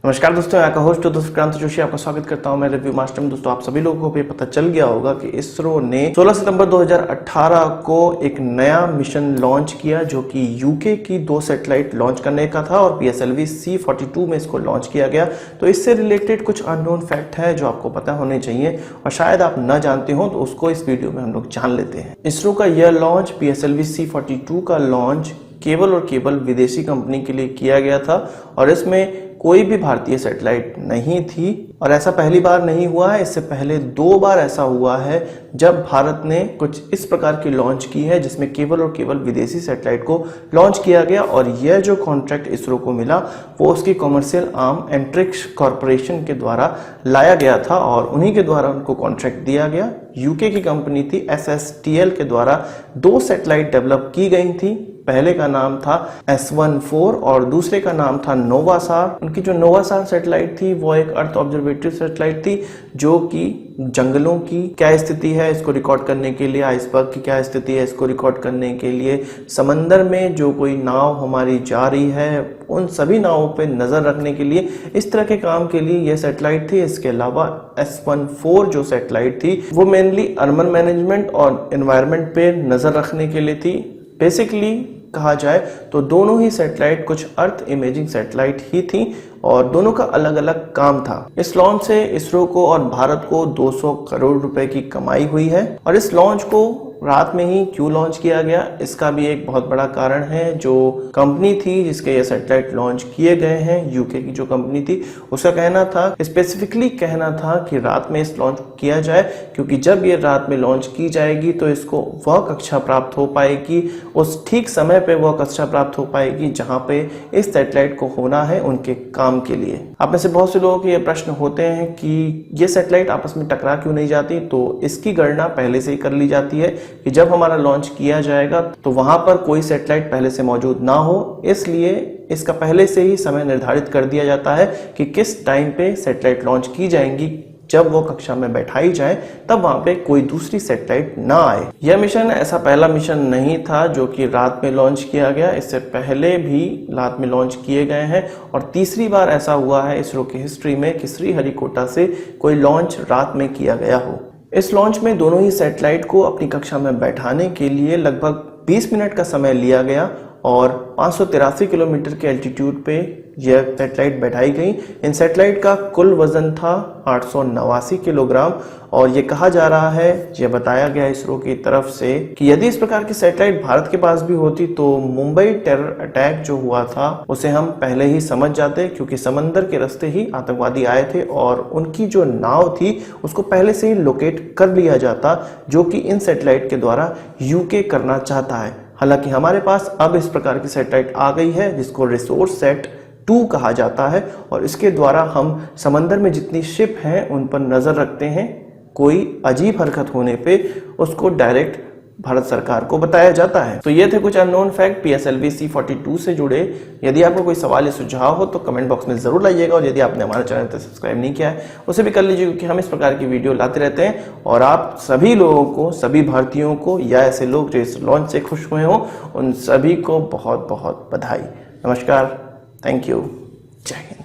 नमस्कार दोस्तों, यहाँ का होस्ट दोस्तों क्रांति जोशी आपका स्वागत करता हूँ मैं रिव्यू मास्टर में। दोस्तों आप सभी लोगों को ये पता चल गया होगा कि इसरो ने 16 सितंबर 2018 को एक नया मिशन लॉन्च किया जो कि यूके की 2 सैटेलाइट लॉन्च करने का था और PSLV C42 में इसको लॉन्च किया गया। तो इससे रिलेटेड कुछ अननोन फैक्ट है जो आपको पता होने चाहिए और शायद आप न जानते हो तो उसको इस वीडियो में हम लोग जान लेते हैं। इसरो का यह लॉन्च PSLV C42 का लॉन्च केवल और केवल विदेशी कंपनी के लिए किया गया था और इसमें कोई भी भारतीय सैटेलाइट नहीं थी और ऐसा पहली बार नहीं हुआ है। इससे पहले 2 बार ऐसा हुआ है जब भारत ने कुछ इस प्रकार की लॉन्च की है जिसमें केवल और केवल विदेशी सैटेलाइट को लॉन्च किया गया और यह जो कॉन्ट्रैक्ट इसरो को मिला वो उसकी कॉमर्शियल आर्म एंट्रिक्स कॉरपोरेशन के द्वारा लाया गया था और उन्हीं के द्वारा उनको कॉन्ट्रैक्ट दिया गया। यूके की कंपनी थी SSTL के द्वारा 2 सैटेलाइट डेवलप की गई थी। पहले का नाम था S14 और दूसरे का नाम था नोवासार। उनकी जो नोवासार सैटेलाइट थी वो एक अर्थ ऑब्जर्वेटरी सैटेलाइट थी जो कि जंगलों की क्या स्थिति है इसको रिकॉर्ड करने के लिए, आइसबर्ग की क्या स्थिति है इसको रिकॉर्ड करने के लिए, समंदर में जो कोई नाव हमारी जा रही है उन सभी नावों पे नजर रखने के लिए, इस तरह के काम के लिए यह सैटेलाइट थी। इसके अलावा S14 जो सैटेलाइट थी वो मेनली अर्बन मैनेजमेंट और एनवायरनमेंट पे नजर रखने के लिए थी। बेसिकली कहा जाए तो दोनों ही सैटेलाइट कुछ अर्थ इमेजिंग सैटेलाइट ही थी और दोनों का अलग अलग काम था। इस लॉन्च से इसरो को और भारत को 200 करोड़ रुपए की कमाई हुई है और इस लॉन्च को रात में ही क्यों लॉन्च किया गया इसका भी एक बहुत बड़ा कारण है। जो कंपनी थी जिसके ये सैटेलाइट लॉन्च किए गए हैं, यूके की जो कंपनी थी, उसका कहना था, स्पेसिफिकली कहना था कि रात में इस लॉन्च किया जाए क्योंकि जब ये रात में लॉन्च की जाएगी तो इसको वह कक्षा प्राप्त हो पाएगी, उस ठीक समय पे वह कक्षा प्राप्त हो पाएगी जहां पे इस सैटेलाइट को होना है उनके काम के लिए। आप में से बहुत से लोगों के ये प्रश्न होते हैं कि ये सैटेलाइट आपस में टकरा क्यों नहीं जाती, तो इसकी गणना पहले से ही कर ली जाती है कि जब हमारा लॉन्च किया जाएगा तो वहां पर कोई सैटेलाइट पहले से मौजूद ना हो, इसलिए इसका पहले से ही समय निर्धारित कर दिया जाता है कि किस टाइम पे सैटेलाइट लॉन्च की जाएंगी। जब वो कक्षा में बैठाई जाए तब वहां पे कोई दूसरी सैटेलाइट ना आए। यह मिशन ऐसा पहला मिशन नहीं था जो कि रात में लॉन्च किया गया, इससे पहले भी रात में लॉन्च किए गए हैं और तीसरी बार ऐसा हुआ है इसरो की हिस्ट्री में कि श्रीहरिकोटा से कोई लॉन्च रात में किया गया हो। इस लॉन्च में दोनों ही सैटेलाइट को अपनी कक्षा में बैठाने के लिए लगभग 20 मिनट का समय लिया गया और 583 किलोमीटर के एल्टीट्यूड पे यह सैटेलाइट बैठाई गई। इन सैटेलाइट का कुल वजन था 889 किलोग्राम और ये कहा जा रहा है, यह बताया गया इसरो की तरफ से कि यदि इस प्रकार की सैटेलाइट भारत के पास भी होती तो मुंबई टेरर अटैक जो हुआ था उसे हम पहले ही समझ जाते क्योंकि समंदर के रास्ते ही आतंकवादी आए थे और उनकी जो नाव थी उसको पहले से ही लोकेट कर लिया जाता, जो कि इन सैटेलाइट के द्वारा यूके करना चाहता है। हालांकि हमारे पास अब इस प्रकार की सैटेलाइट आ गई है जिसको रिसोर्स सेट 2 कहा जाता है और इसके द्वारा हम समंदर में जितनी शिप हैं उन पर नजर रखते हैं। कोई अजीब हरकत होने पे उसको डायरेक्ट भारत सरकार को बताया जाता है। तो ये थे कुछ अननोन फैक्ट PSLV C42 से जुड़े। यदि आपको कोई सवाल या सुझाव हो तो कमेंट बॉक्स में जरूर लाइएगा और यदि आपने हमारा चैनल तक सब्सक्राइब नहीं किया है उसे भी कर लीजिए क्योंकि हम इस प्रकार की वीडियो लाते रहते हैं और आप सभी लोगों को, सभी भारतीयों को या ऐसे लोग जो इस लॉन्च से खुश हुए हों उन सभी को बहुत बहुत बधाई। नमस्कार, थैंक यू, जय हिंद।